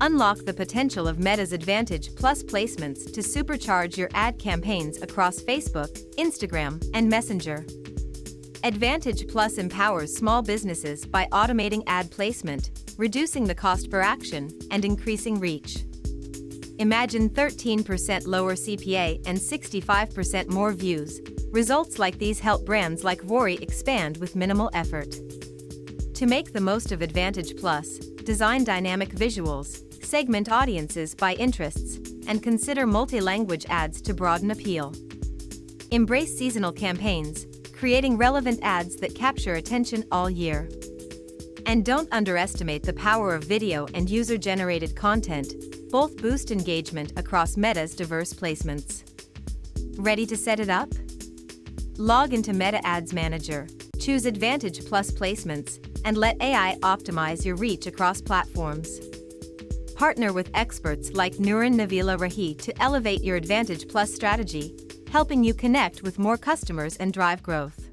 Unlock the potential of Meta's Advantage Plus placements to supercharge your ad campaigns across Facebook, Instagram, and Messenger. Advantage Plus empowers small businesses by automating ad placement, reducing the cost per action, and increasing reach. Imagine 13% lower CPA and 65% more views. Results like these help brands like Rory expand with minimal effort. To make the most of Advantage Plus, design dynamic visuals, segment audiences by interests, and consider multi-language ads to broaden appeal. Embrace seasonal campaigns, creating relevant ads that capture attention all year. And don't underestimate the power of video and user-generated content. Both boost engagement across Meta's diverse placements. Ready to set it up? Log into Meta Ads Manager, choose Advantage Plus placements, and let AI optimize your reach across platforms. Partner with experts like Nuran Navila Rahi to elevate your Advantage Plus strategy, helping you connect with more customers and drive growth.